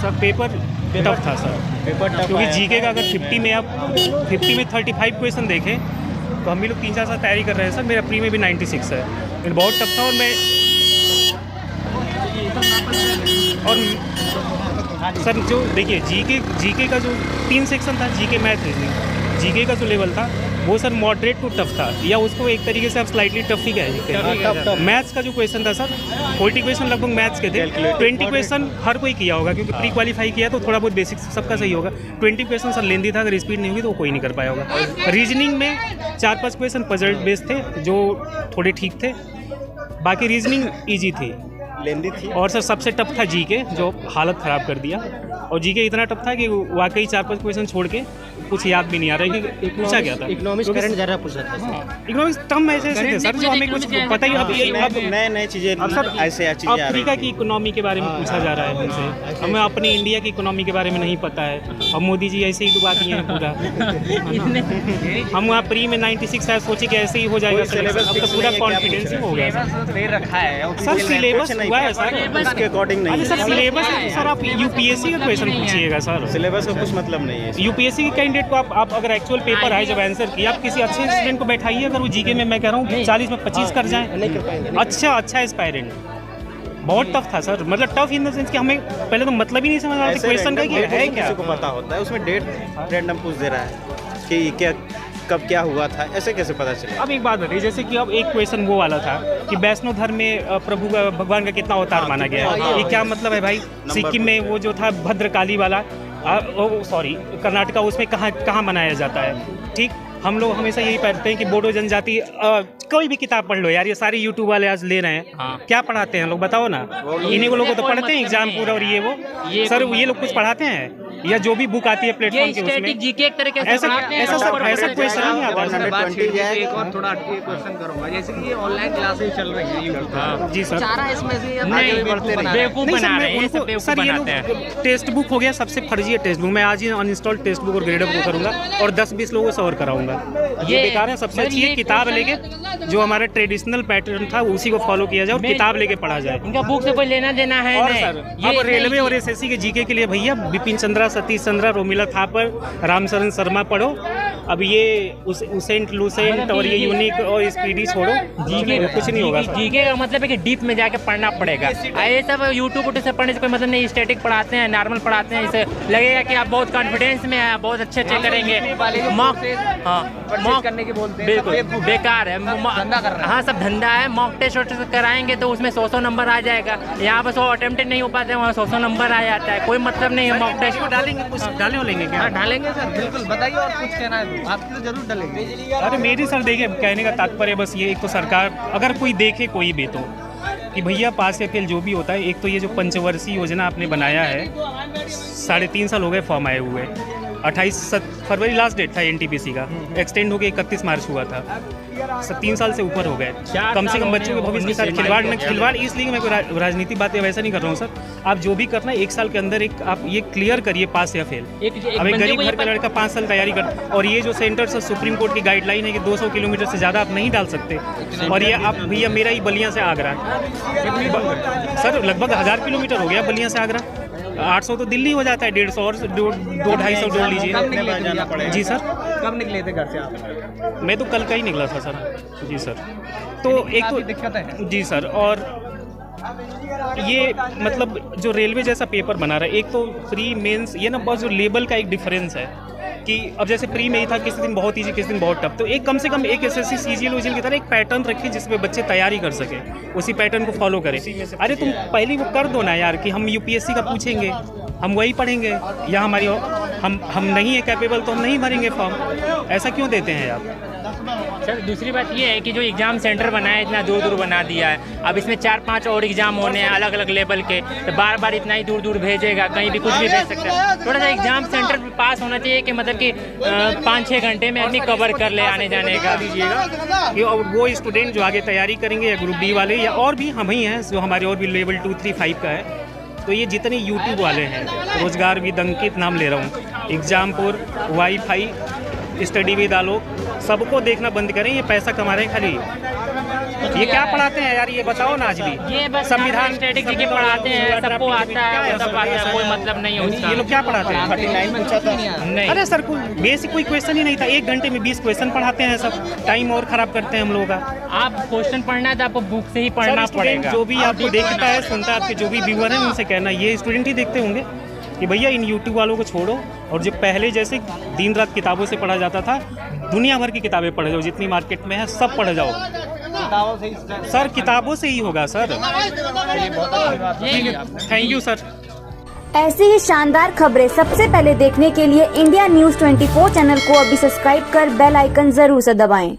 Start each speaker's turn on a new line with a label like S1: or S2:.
S1: Sir paper tough था sir,
S2: paper tough
S1: क्योंकि
S2: आया।
S1: जीके का अगर 50 में आप 50 में 35 क्वेश्चन देखें तो हम भी लोग 3-4 साल तैयारी कर रहे हैं सर। मेरा प्री में भी 96 है, लेकिन बहुत टफ था। और सर जो देखिए जीके का जो 3 सेक्शन था, जीके मैथ रीजनिंग, जीके का जो लेवल था वो सर मॉडरेट टू टफ था, या उसको एक तरीके से आप स्लाइटली टफ ही कह सकते हैं। मैथ्स का जो क्वेश्चन था सर 40 क्वेश्चन लगभग मैथ्स के थे, 20 क्वेश्चन हर कोई किया होगा क्योंकि प्री क्वालिफाई किया तो थोड़ा बहुत बेसिक सबका सही होगा। 20 क्वेश्चन सर लेंदी था, अगर स्पीड नहीं होगी तो वो कोई नहीं कर पाया होगा। रीजनिंग में 4-5 क्वेश्चन पजल बेस्ड थे जो थोड़े ठीक थे, बाकी रीजनिंग ईजी थी,
S2: लेंदी थी।
S1: और सर सबसे टफ था जीके, जो हालत ख़राब कर दिया। और जीके इतना टफ था कि वाकई 4-5 क्वेश्चन छोड़ के कुछ याद भी नहीं आ रहा है कि पूछा क्या था।
S2: इकोनॉमिक्स करंट ज़्यादा पूछा था।
S1: इकोनॉमिक्स टर्म ऐसे ऐसे थे सर जो हमें कुछ पता ही अब
S2: नए चीज़ें
S1: अब सर
S2: ऐसे चीज़ें आ रही
S1: अफ्रीका की इकोनॉमी के बारे में पूछा जा रहा है हमसे, हमें अपनी इंडिया की इकोनॉमी के बारे में नहीं पता है। अब मोदी जी ऐसे ही डुबा दिए हैं पूरा। हम वहाँ प्री में 96 है, सोचे कि ऐसे ही हो जाएगा सिलेबस, अब तो पूरा कॉन्फिडेंस ही हो गया
S3: दे रखा है
S1: सर। सिलेबस हुआ है सर,
S2: उसके अकॉर्डिंग नहीं
S1: सर
S2: है।
S1: सिलेबस सर आप यूपीएससी का क्वेश्चन पूछिएगा सर,
S2: सिलेबस का कुछ मतलब नहीं है।
S1: यूपीएससी के कैंडिडेट को आप अगर एक्चुअल पेपर आए जब आंसर किया, आप किसी अच्छे स्टूडेंट को बैठाइए, अगर वो जीके में मैं कह रहा हूँ 40 में 25 कर जाए, अच्छा एस्पायरेंट। बहुत टफ था सर, मतलब टफ इन द सेंस कि हमें पहले तो मतलब ही नहीं समझ आ रहा था क्वेश्चन का कि है क्या।
S2: किसी को पता होता है उसमें डेट रैंडम पूछ दे रहा है कि क्या कब क्या हुआ था, ऐसे कैसे पता चले।
S1: अब एक बात बताइए, जैसे कि अब एक क्वेश्चन वो वाला था कि वैष्णो धर्म में प्रभु का भगवान का कितना अवतार माना गया है, ये क्या मतलब है भाई। सिक्किम में वो जो था भद्रकाली वाला, सॉरी कर्नाटका, उसमें कहाँ मनाया जाता है। ठीक, हम लोग हमेशा यही पढ़ते हैं कि बोडो जनजाति, कोई भी किताब पढ़ लो यार, ये सारे यूट्यूब वाले आज ले रहे हैं। क्या पढ़ाते हैं लोग बताओ ना, इन्हीं को लोगों को तो पढ़ते हैं एग्जाम पूरा, और ये सर ये लोग कुछ पढ़ाते हैं, या जो भी बुक आती है प्लेटफॉर्म के उसमें
S3: जीके एक तरीके से
S1: ऐसा क्वेश्चन नहीं आता।
S3: एक और थोड़ा क्वेश्चन करूंगा, जैसे कि ऑनलाइन क्लासेस चल रही है यूट्यूब,
S1: जी सर,
S3: सारा इसमें से
S1: बेवकूफ बना रहे हैं सर। ये लोग टेक्स्ट बुक हो गया सबसे फर्जी है टेक्स्ट बुक, मैं आज ही अनइंस्टॉल टेक्स्ट बुक और ग्रेडअप को करूंगा और 10-20 लोगों से और कराऊंगा। ये बेकार है। सबसे अच्छी किताब लेके जो हमारा ट्रेडिशनल पैटर्न था उसी को फॉलो किया जाए और किताब लेके पढ़ा जाए।
S3: इनका बुक से कोई लेना देना है
S1: और
S3: नहीं।
S1: सर अब रेलवे और एसएससी के जीके के लिए भैया बिपिन चंद्रा, सतीश चंद्रा, रोमिला थापर, रामचरण शर्मा पढ़ो। अब ये उसेंट लूसेंट और ये यूनिक और स्पीडी छोड़ो, जीके कुछ नहीं होगा।
S3: जीके का मतलब है कि डीप में जाके पढ़ना पड़ेगा, ये सब यूट्यूब से पढ़ने से कोई मतलब नहीं। स्टैटिक पढ़ाते हैं, नॉर्मल पढ़ाते हैं, इसे लगेगा कि आप बहुत कॉन्फिडेंस में हैं, बहुत अच्छे करेंगे। मॉक करने के बोलते हैं, बिल्कुल बेकार है, हाँ सब धंधा है। मॉक टेस्ट कराएंगे तो उसमें 100 नंबर आ जाएगा, यहाँ पर 100 अटेम्प्टेड नहीं हो पाते, वहाँ 100 नंबर आ जाता है। कोई मतलब नहीं है मॉक टेस्ट।
S1: डालेंगे कुछ डालेंगे क्या?
S3: डालेंगे सर, बिल्कुल बताइए। और कुछ कहना है तो आप तो जरूर डालेंगे।
S1: अरे मेरी सर देखिए कहने का तात्पर्य बस ये, एक तो सरकार अगर कोई देखे कोई भी तो कि भैया पास या फेल जो भी होता है, एक तो ये जो पंचवर्षीय योजना आपने बनाया है, 3.5 साल हो गए फॉर्म आए हुए, 28 फरवरी लास्ट डेट था एनटीपीसी का, एक्सटेंड हो गया 31 मार्च हुआ था। 3 साल से ऊपर हो गए, कम से कम बच्चों के भविष्य के साथ खिलवाड़ इसलिए मैं कोई राजनीति बातें वैसा नहीं कर रहा हूँ सर। आप जो भी करना है 1 साल के अंदर एक आप ये क्लियर करिए पास या फेल। अब एक गरीब घर का लड़का 5 साल तैयारी कर, और ये जो सेंटर से सुप्रीम कोर्ट की गाइडलाइन है कि 200 किलोमीटर से ज़्यादा आप नहीं डाल सकते, और ये आप भैया मेरा ही बलिया से आगरा सर लगभग 1000 किलोमीटर हो गया बलिया से आगरा, 800 तो दिल्ली हो जाता है, 150 और 200-250 जोड़ लीजिए। जी सर,
S3: कब निकले थे घर से आप?
S1: मैं तो कल का ही निकला था सर। जी सर, तो एक तो
S3: दिक्कत है।
S1: जी सर, और ये मतलब जो रेलवे जैसा पेपर बना रहा है, एक तो प्री मेंस ये ना बहुत जो लेवल का एक डिफरेंस है कि अब जैसे प्री में ही था किसी दिन बहुत ईजी किसी दिन बहुत टफ, तो एक कम से कम एक एसएससी सीजीएल ओजीएल की तरह एक पैटर्न रखिए जिसमें बच्चे तैयारी कर सके, उसी पैटर्न को फॉलो करें। अरे तुम पहले वो कर दो ना यार कि हम यूपीएससी का पूछेंगे, हम वही पढ़ेंगे, या हमारी हम नहीं है कैपेबल तो हम नहीं भरेंगे फॉर्म, ऐसा क्यों देते हैं आप?
S3: सर दूसरी बात ये है कि जो एग्ज़ाम सेंटर बनाया इतना दूर दूर बना दिया है, अब इसमें 4-5 और एग्ज़ाम होने हैं अलग अलग लेवल के, तो बार बार इतना ही दूर दूर भेजेगा, कहीं भी कुछ भी भेज सकता है। थोड़ा सा एग्ज़ाम सेंटर पर पास होना चाहिए कि मतलब कि 5-6 घंटे में आदमी कवर कर ले आने जाने का।
S1: दीजिएगा वो स्टूडेंट जो आगे तैयारी करेंगे या ग्रुप डी वाले या और भी हम ही हैं जो हमारे और भी लेवल 2, 3, 5 का है, तो ये जितने यूट्यूब वाले हैं, रोजगार विद अंकित नाम ले रहा हूँ, एग्जामपुर, वाईफाई, स्टडी विद आलोक, सबको देखना बंद करें, ये पैसा कमा रहे हैं खाली। ये क्या पढ़ाते हैं यार, ये बताओ ना आज भी।
S3: ये बस
S1: संविधान
S3: स्ट्रेटेजी के पढ़ाते हैं, सबको आता है, सब आता है, कोई मतलब नहीं है उसका।
S1: ये लोग क्या पढ़ाते हैं?
S2: 39 पूछा था।
S3: नहीं,
S1: अरे सर कोई बेसिक कोई क्वेश्चन ही नहीं था, 1 घंटे में 20 क्वेश्चन पढ़ाते हैं सब, टाइम और खराब करते हैं हम लोगों का।
S3: आप क्वेश्चन पढ़ना है तो आपको बुक से ही पढ़ना
S1: सर स्टूडेंट
S3: पड़ेगा।
S1: जो भी आपको देखता है, सुनता है, आपके जो भी व्यूअर हैं उनसे कहना, ये स्टूडेंट ही देखते होंगे कि भैया इन यूट्यूब वालों को छोड़ो और जो पहले जैसे दिन रात किताबों से पढ़ा जाता था, दुनिया भर की किताबें पढ़ जाओ, जितनी मार्केट में है सब पढ़ जाओ सर, किताबों से ही होगा सर। Thank you sir.
S4: ऐसी ही शानदार खबरें सबसे पहले देखने के लिए इंडिया न्यूज़ 24 चैनल को अभी सब्सक्राइब कर बेल आइकन जरूर से दबाएं।